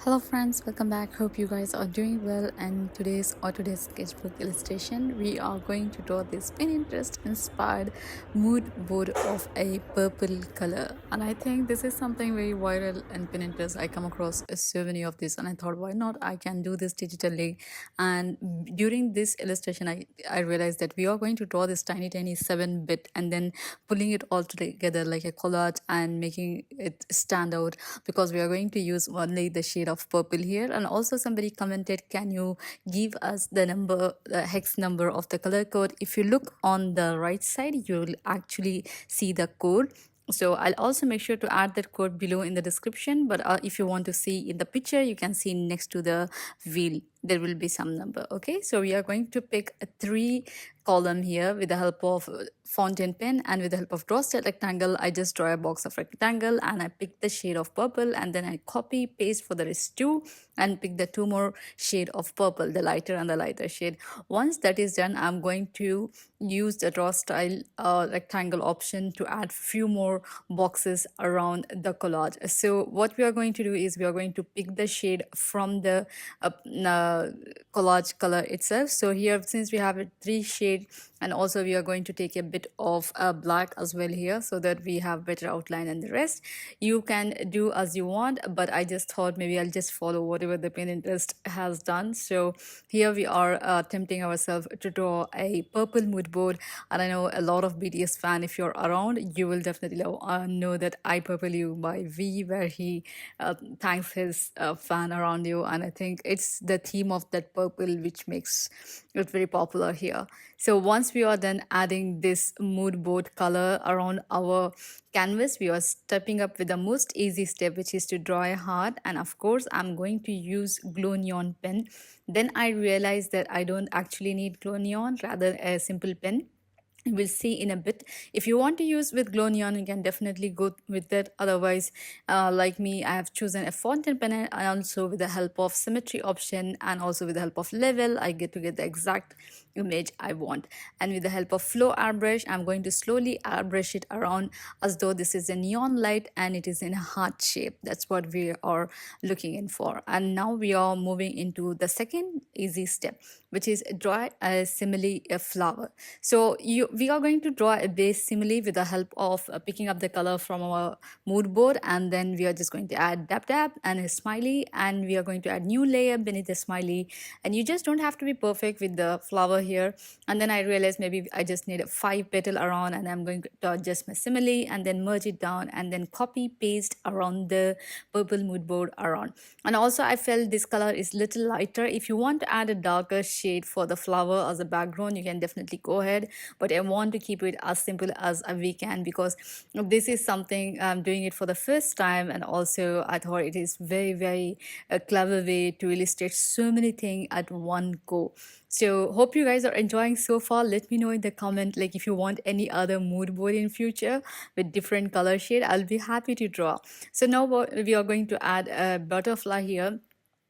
Hello friends, welcome back. Hope you guys are doing well. And today's Autodesk Sketchbook illustration, we are going to draw this Pinterest inspired mood board of a purple color. And I think this is something very viral in Pinterest. I come across so many of this and I thought, why not? I can do this digitally. And during this illustration, I realized that we are going to draw this tiny 7-bit and then pulling it all together like a collage and making it stand out because we are going to use only the shade of purple here. And also somebody commented, can you give us the hex number of the color code? If you look on the right side, you'll actually see the code. So I'll also make sure to add that code below in the description, but if you want to see in the picture, you can see next to the wheel there will be some number. Okay, so we are going to pick a 3 column here with the help of fountain pen, and with the help of draw style rectangle I just draw a box of rectangle and I pick the shade of purple, and then I copy paste for the rest 2 and pick the 2 more shade of purple, the lighter and the lighter shade. Once that is done, I'm going to use the draw style rectangle option to add few more boxes around the collage. So what we are going to do is we are going to pick the shade from the collage color itself. So here, since we have a 3 shade, and also we are going to take a bit of black as well here so that we have better outline than the rest. You can do as you want, but I just thought maybe I'll just follow whatever the Pinterest has done. So here we are tempting ourselves to draw a purple mood board, and I know a lot of BTS fan, if you're around, you will definitely know that I Purple You by V, where he thanks his fan around you, and I think it's the theme of that purple which makes it very popular here. So once we are done adding this mood board color around our canvas, we are stepping up with the most easy step, which is to draw a heart. And of course I'm going to use glow neon pen. Then I realized that I don't actually need glow neon, rather a simple pen. We'll see in a bit. If you want to use with glow neon, you can definitely go with that. Otherwise, like me, I have chosen a fountain pen, and also with the help of symmetry option and also with the help of level, I get to get the exact image I want. And with the help of flow airbrush, I'm going to slowly airbrush it around as though this is a neon light and it is in a heart shape. That's what we are looking in for. And now we are moving into the second easy step, which is draw a simile, a flower. So we are going to draw a base simile with the help of picking up the color from our mood board, and then we are just going to add dab and a smiley, and we are going to add new layer beneath the smiley. And you just don't have to be perfect with the flower here. And then I realized maybe I just need a 5 petal around, and I'm going to adjust my simile and then merge it down and then copy paste around the purple mood board around. And also I felt this color is little lighter. If you want to add a darker shade for the flower as a background, you can definitely go ahead, but I want to keep it as simple as we can, because this is something I'm doing it for the first time, and also I thought it is very a clever way to illustrate so many things at one go. So hope you guys are enjoying so far. Let me know in the comment, like, if you want any other mood board in future with different color shade, I'll be happy to draw. So now we are going to add a butterfly here,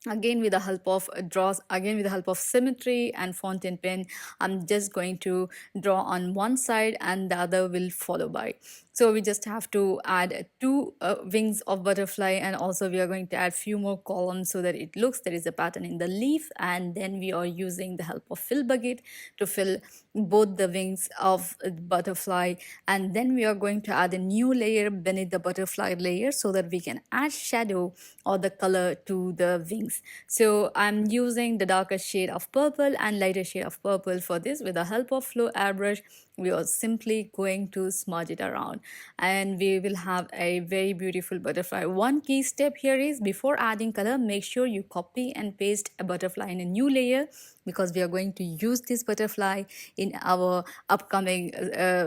again with the help of draws, again with the help of symmetry and fountain pen. I'm just going to draw on one side and the other will follow by. So we just have to add 2 wings of butterfly, and also we are going to add few more columns so that it looks there is a pattern in the leaf. And then we are using the help of fill bucket to fill both the wings of butterfly, and then we are going to add a new layer beneath the butterfly layer so that we can add shadow or the color to the wings. So I'm using the darker shade of purple and lighter shade of purple for this. With the help of flow airbrush, we are simply going to smudge it around, and we will have a very beautiful butterfly. One key step here is, before adding color, make sure you copy and paste a butterfly in a new layer, because we are going to use this butterfly in our upcoming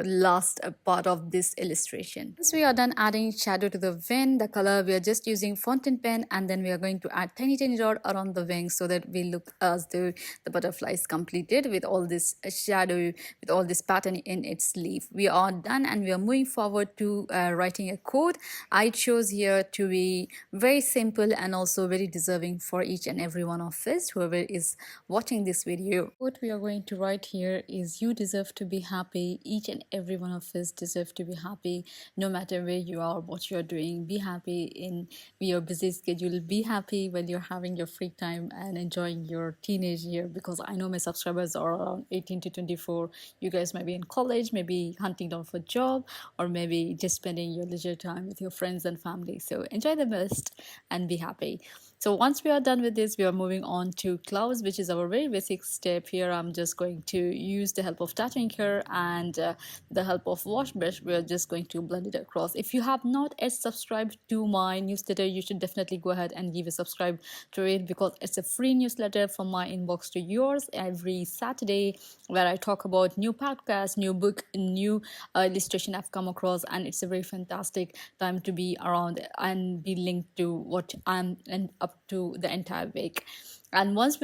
last part of this illustration. Once we are done adding shadow to the wing, the color, we are just using fountain pen, and then we are going to add tiny dot around the wing so that we look as though the butterfly is completed with all this shadow, with all this pattern in its leaf. We are done and we are moving forward to writing a code. I chose here to be very simple and also very deserving for each and every one of us, whoever is watching this video. What we are going to write here is you deserve to be happy. Each and every one of us deserve to be happy, no matter where you are, what you are doing. Be happy in your busy schedule. Be happy when you're having your free time and enjoying your teenage year, because I know my subscribers are around 18 to 24. You guys might be in college, maybe hunting down for a job, or maybe just spending your leisure time with your friends and family. So enjoy the best and be happy. So once we are done with this, we are moving on to clouds, which is our very basic step. Here I'm just going to use the help of tattooing here and the help of wash brush. We are just going to blend it across. If you have not yet subscribed to my newsletter, you should definitely go ahead and give a subscribe to it, because it's a free newsletter from my inbox to yours every Saturday, where I talk about new podcast, new book, new illustration I've come across, and it's a very fantastic time to be around and be linked to what I'm and up to the entire week. And once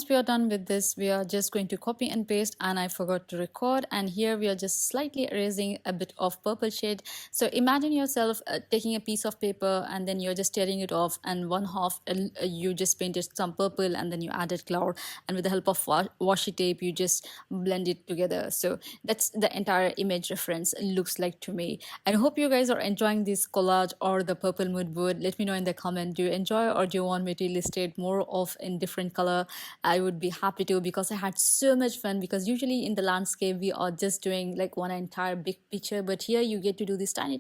we are done with this, we are just going to copy and paste, and I forgot to record, and here we are just slightly erasing a bit of purple shade. So imagine yourself taking a piece of paper and then you're just tearing it off, and one half you just painted some purple and then you added cloud, and with the help of washi tape you just blend it together. So that's the entire image reference looks like to me. And I hope you guys are enjoying this collage or the purple mood board. Let me know in the comment, do you enjoy or do you want me to illustrate more of in different color? I would be happy to, because I had so much fun. Because usually in the landscape we are just doing like one entire big picture, but here you get to do this tiny.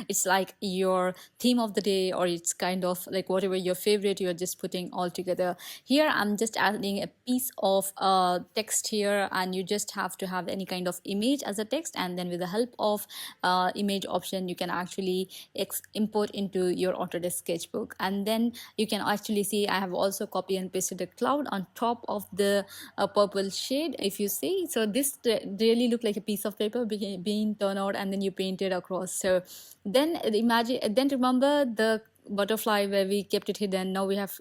It's like your theme of the day, or it's kind of like whatever your favorite, you're just putting all together. Here I'm just adding a piece of text here, and you just have to have any kind of image as a text, and then with the help of image option you can actually import into your Autodesk Sketchbook. And then you can actually see I have also copy and pasted a cloud on top of the purple shade, if you see. So this really look like a piece of paper being turned out and then you paint it across. So then remember the butterfly where we kept it hidden. Now we have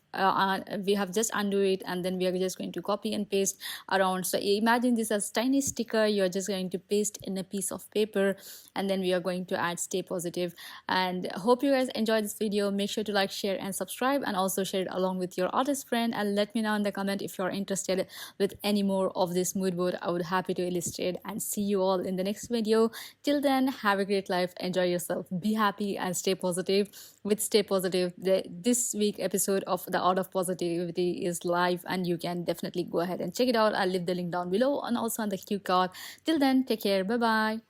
just undo it, and then we are just going to copy and paste around. So imagine this as tiny sticker you're just going to paste in a piece of paper, and then we are going to add stay positive. And hope you guys enjoyed this video. Make sure to like, share and subscribe, and also share it along with your artist friend, and let me know in the comment if you're interested with any more of this mood board. I would happy to illustrate, and see you all in the next video. Till then, have a great life, enjoy yourself, be happy and stay positive. With stay positive, this week episode of the Art of Positivity is live, and you can definitely go ahead and check it out. I'll leave the link down below and also on the cue card. Till then, take care, bye bye.